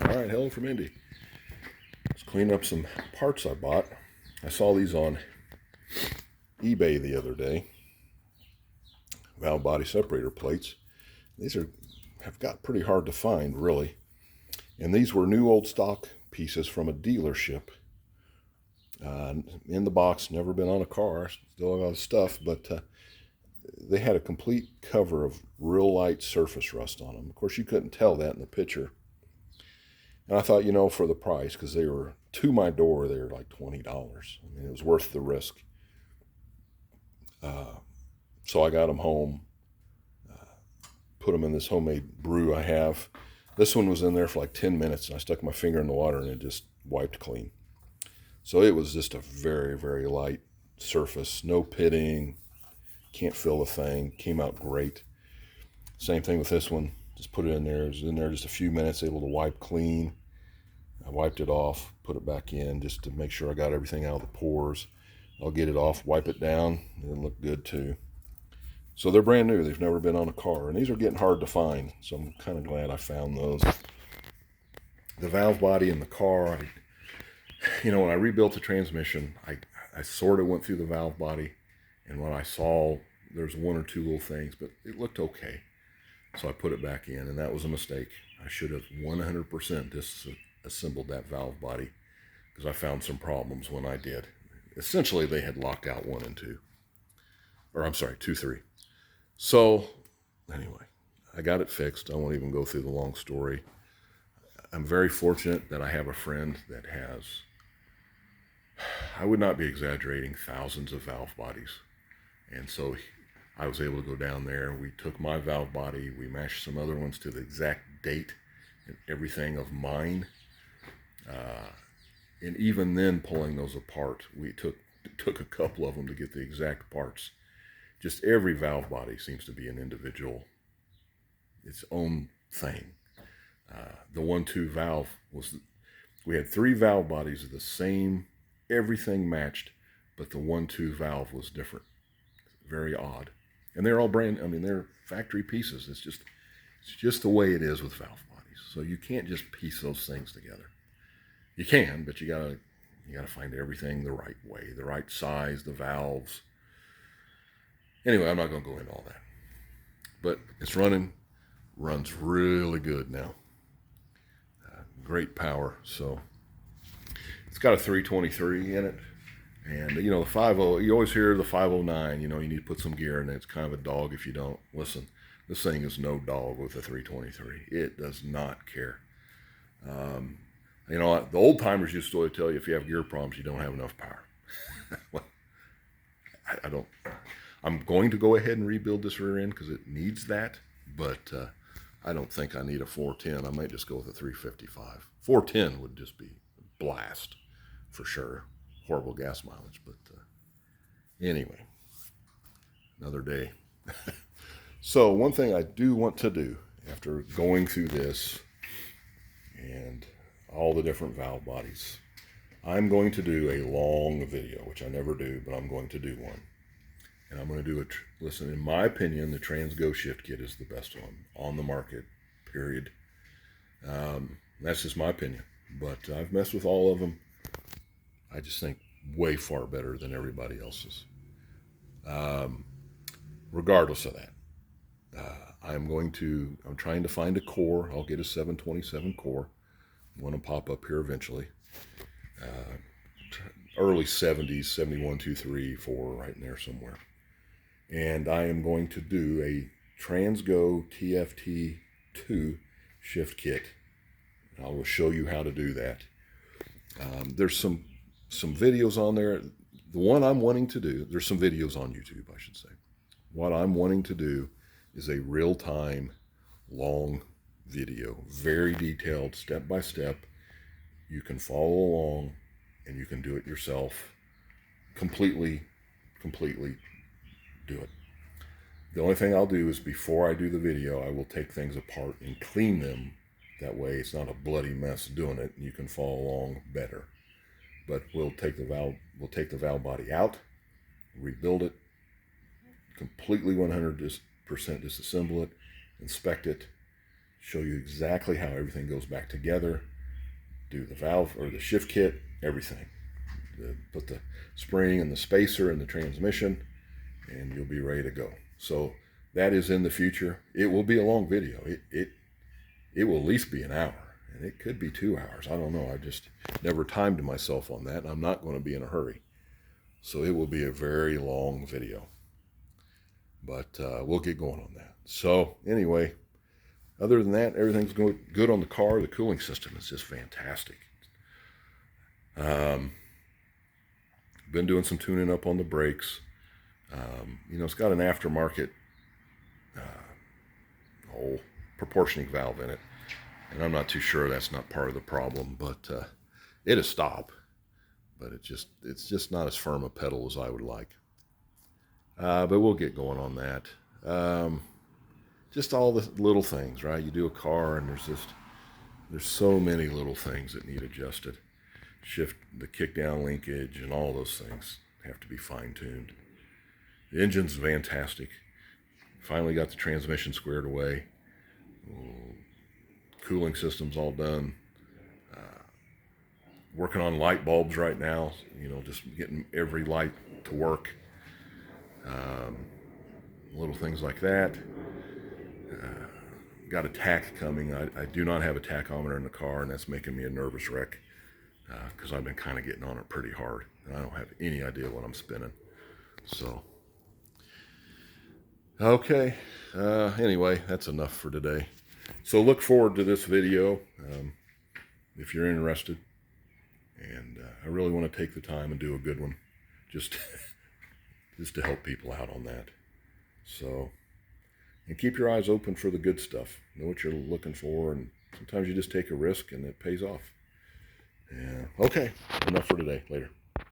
All right, hello from Indy. Let's clean up some parts I bought. I saw these on eBay the other day. Valve body separator plates. These have got pretty hard to find, really. And these were new old stock pieces from a dealership. In the box, never been on a car, still a lot of stuff, but they had a complete cover of real light surface rust on them. Of course, you couldn't tell that in the picture. And I thought, for the price, because they were to my door, they were like $20. I mean, it was worth the risk. So I got them home, put them in this homemade brew I have. This one was in there for like 10 minutes, and I stuck my finger in the water, and it just wiped clean. So it was just a very, very light surface, no pitting, can't feel a thing, came out great. Same thing with this one, just put it in there. It was in there just a few minutes, able to wipe clean. I wiped it off, put it back in just to make sure I got everything out of the pores. I'll get it off, wipe it down, and it'll look good too. So they're brand new. They've never been on a car, and these are getting hard to find, so I'm kind of glad I found those. The valve body in the car, when I rebuilt the transmission, I sort of went through the valve body, and when I saw there's one or two little things, but it looked okay. So I put it back in, and that was a mistake. I should have 100% disassembled that valve body because I found some problems when I did. Essentially, they had locked out 1 and 2. Or I'm sorry, 2, 3. So anyway, I got it fixed. I won't even go through the long story. I'm very fortunate that I have a friend that has, I would not be exaggerating, thousands of valve bodies. And so I was able to go down there. We took my valve body, we matched some other ones to the exact date and everything of mine. And even then, pulling those apart, it took a couple of them to get the exact parts. Just every valve body seems to be an individual, its own thing. The 1-2 valve we had 3 valve bodies of the same, everything matched, but the 1-2 valve was different. Very odd. And they're all they're factory pieces. It's just the way it is with valve bodies. So you can't just piece those things together. You can, but you gotta find everything the right way, the right size, the valves. Anyway, I'm not gonna go into all that. But it's runs really good now. Great power. So it's got a 323 in it. And, the 50, you always hear the 509, you need to put some gear in it. It's kind of a dog if you don't. Listen, this thing is no dog with a 323. It does not care. The old timers used to tell you if you have gear problems, you don't have enough power. Well, I don't. I'm going to go ahead and rebuild this rear end because it needs that, but I don't think I need a 410. I might just go with a 355. 410 would just be a blast for sure. Horrible gas mileage, but anyway, another day. So one thing I do want to do after going through this and all the different valve bodies, I'm going to do a long video, which I never do, but I'm going to do one. And I'm going to do it. Listen, in my opinion, the Transgo shift kit is the best one on the market, period. That's just my opinion, but I've messed with all of them. I just think way far better than everybody else's. Regardless of that, I'm trying to find a core. I'll get a 727 core. I'm going to pop up here eventually. Early 70s, 71, 2, 3, 4, right in there somewhere. And I am going to do a Transgo TFT2 shift kit. I will show you how to do that. There's some videos on there. The one I'm wanting to do, there's some videos on YouTube, I should say. What I'm wanting to do is a real-time, long video, very detailed, step by step. You can follow along, and you can do it yourself. Completely do it. The only thing I'll do is before I do the video, I will take things apart and clean them. That way it's not a bloody mess doing it, and you can follow along better. But we'll take the valve body out, rebuild it, completely 100% disassemble it, inspect it, show you exactly how everything goes back together, do the valve or the shift kit, everything. Put the spring and the spacer in the transmission, and you'll be ready to go. So that is in the future. It will be a long video. It will at least be an hour, and it could be 2 hours. I don't know. I just never timed myself on that, and I'm not going to be in a hurry. So it will be a very long video, but we'll get going on that. So anyway, other than that, everything's going good on the car. The cooling system is just fantastic. Been doing some tuning up on the brakes. You know, it's got an aftermarket proportioning valve in it, and I'm not too sure that's not part of the problem, but it'll stop. But it's just not as firm a pedal as I would like. But we'll get going on that. Just all the little things, right? You do a car, and there's so many little things that need adjusted. Shift, the kickdown linkage, and all those things have to be fine-tuned. The engine's fantastic. Finally got the transmission squared away. Cooling system's all done. Working on light bulbs right now, you know, just getting every light to work. Little things like that. Got a tach coming. I do not have a tachometer in the car, and that's making me a nervous wreck because I've been kind of getting on it pretty hard, and I don't have any idea what I'm spinning. So, okay. Anyway, that's enough for today. So look forward to this video if you're interested. And I really want to take the time and do a good one, just to help people out on that. So, and keep your eyes open for the good stuff. Know what you're looking for, and sometimes you just take a risk and it pays off. Yeah. Okay, enough for today. Later.